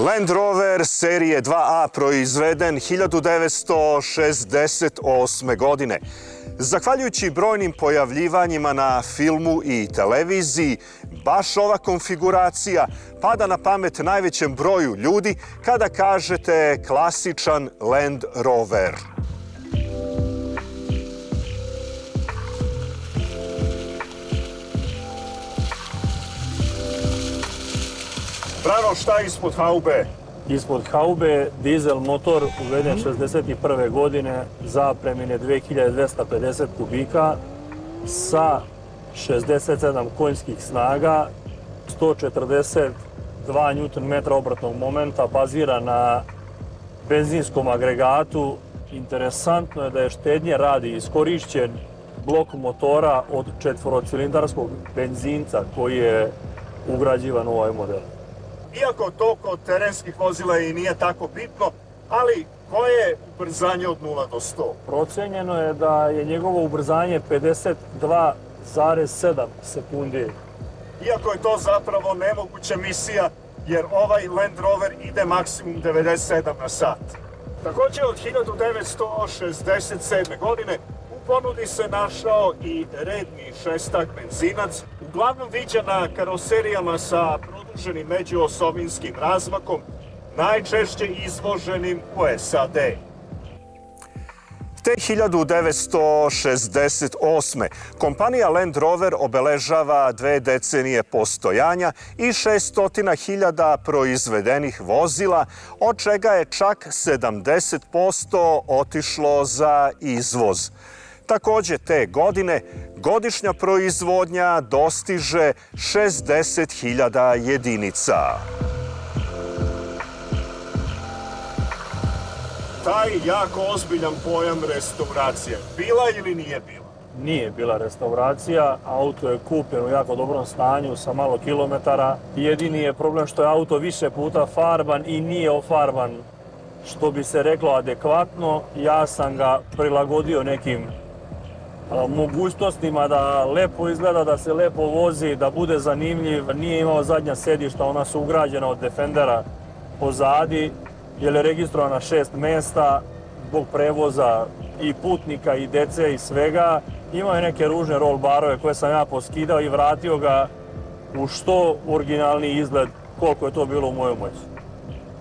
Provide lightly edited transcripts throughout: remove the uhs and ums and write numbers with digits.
Land Rover serije 2A proizveden 1968. godine. Zahvaljujući brojnim pojavljivanjima na filmu i televiziji, baš ova konfiguracija pada na pamet najvećem broju ljudi kada kažete klasičan Land Rover. Brano, šta je ispod haube? Ispod haube dizel motor uveden 1961. godine, zapremine 2250 kubika sa 67 konjskih snaga, 142 Nm obratnog momenta, bazira na benzinskom agregatu. Interesantno je da je štednje radi iskorišćen blok motora od četvorocilindarskog benzinca koji je ugrađivan u ovaj model. Iako to kod terenskih vozila i nije tako bitno, ali koje je ubrzanje od 0 do 100? Procenjeno je da je njegovo ubrzanje 52,7 sekundi. Iako je to zapravo nemoguća misija, jer ovaj Land Rover ide maksimum 97 na sat. Također od 1967. godine u ponudi se našao i redni šestak benzinac, uglavnom viđen na karoserijama sa produženim međuosovinskim razmakom, najčešće izvoženim u SAD. Te 1968. kompanija Land Rover obeležava 2 decenije postojanja i 600.000 proizvedenih vozila, od čega je čak 70% otišlo za izvoz. Također te godine godišnja proizvodnja dostiže 60.000 jedinica. Taj jako ozbiljan pojam restauracije, bila ili nije bila? Nije bila restauracija, auto je kupljen u jako dobrom stanju sa malo kilometara. Jedini je problem što je auto više puta farban i nije ofarban, što bi se reklo adekvatno. Ja sam ga prilagodio nekim mogućnostima da lepo izgleda, da se lepo vozi, da bude zanimljiv. Nije imao zadnja sedišta, ona su ugrađena od Defendera pozadi, jer je registrovana 6 mesta zbog prevoza i putnika i dece i svega. Imao je neke ružne roll barove koje sam ja poskidao i vratio ga u što originalniji izgled, koliko je to bilo u mojoj moći.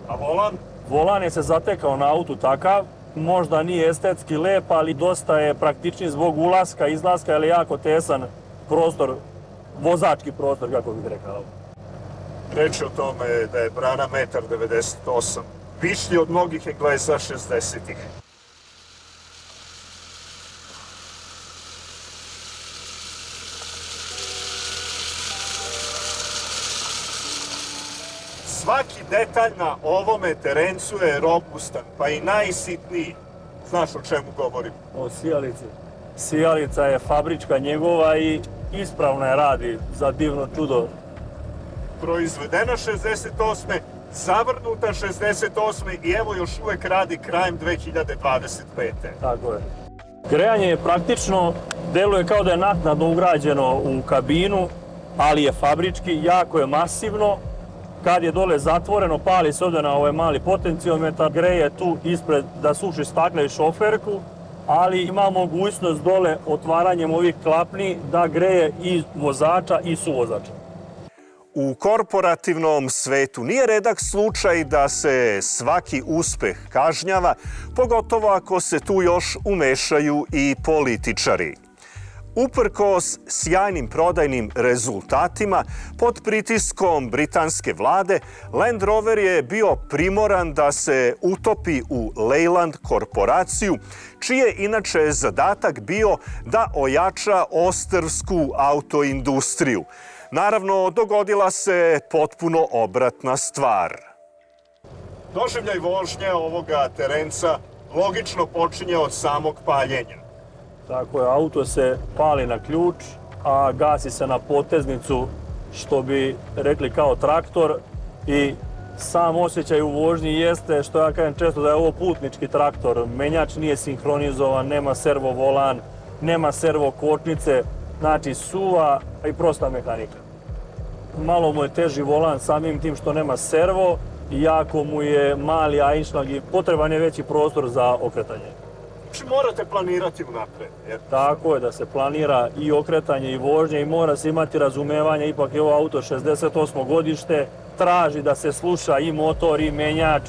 A volan? Volan je se zatekao na autu takav, možda nije estetski lep, ali dosta je praktični zbog ulaska, izlaska, jer je jako tesan prostor, vozački prostor, kako bih rekao. Reč je o tome da je brana 1,98 m. Višlji od mnogih Engleza 60-ih. Svaki detalj na ovome terencu je robustan, pa i najsitniji. Znaš o čemu govorim? O sijalici. Sijalica je fabrička njegova i ispravno je radi za divno čudo. Proizvedena 68. Zavrnuta 68. i evo još uvek radi krajem 2025. Tako je. Grejanje je praktično, deluje kao da je naknadno ugrađeno u kabinu, ali je fabrički, jako je masivno. Kad je dole zatvoreno, pali se ovdje na ovaj mali potenciometar, greje tu ispred da suši stakle i šoferku, ali ima mogućnost dole otvaranjem ovih klapni da greje i vozača i suvozača. U korporativnom svetu nije redak slučaj da se svaki uspeh kažnjava, pogotovo ako se tu još umešaju i političari. Uprkos sjajnim prodajnim rezultatima, pod pritiskom britanske vlade, Land Rover je bio primoran da se utopi u Leyland korporaciju, čiji je inače zadatak bio da ojača ostrvsku autoindustriju. Naravno, dogodila se potpuno obratna stvar. Doživljaj vožnje ovoga terenca logično počinje od samog paljenja. Tako je, auto se pali na ključ, a gasi se na poteznicu, što bi rekli kao traktor, i sam osjećaj u vožnji jeste, što ja kažem često, da je ovo putnički traktor. Menjač nije sinhronizovan, nema servo volan, nema servo kočnice, znači suva i prosta mehanika. Malo mu je teži volan samim tim što nema servo, i jako mu je mali Einschlag i potreban je veći prostor za okretanje. Znači morate planirati unapred. Tako je, da se planira i okretanje i vožnje i mora se imati razumevanja, ipak je ovo auto 68. godište, traži da se sluša i motor i menjač,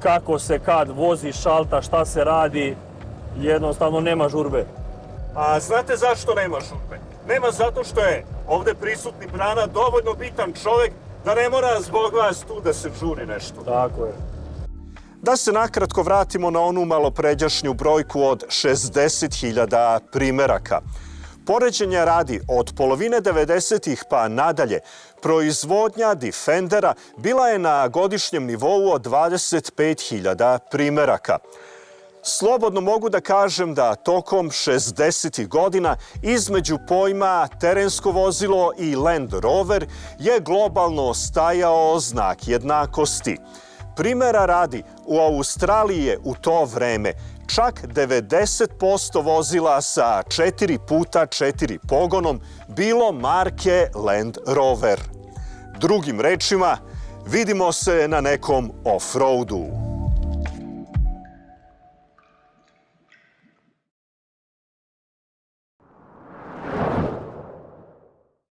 kako se kad vozi, šalta, šta se radi, jednostavno nema žurbe. A znate zašto nema žurbe? Nema zato što je ovde prisutni Brana dovoljno bitan čovjek da ne mora zbog vas tu da se žuri nešto. Tako je. Da se nakratko vratimo na onu malopređašnju brojku od 60.000 primeraka. Poređenja radi, od polovine 90-ih pa nadalje, proizvodnja Defendera bila je na godišnjem nivou od 25.000 primeraka. Slobodno mogu da kažem da tokom 60. godina između pojma terensko vozilo i Land Rover je globalno stajao znak jednakosti. Primera radi, u Australiji je u to vreme čak 90% vozila sa 4x4 pogonom bilo marke Land Rover. Drugim rečima, vidimo se na nekom off-roadu.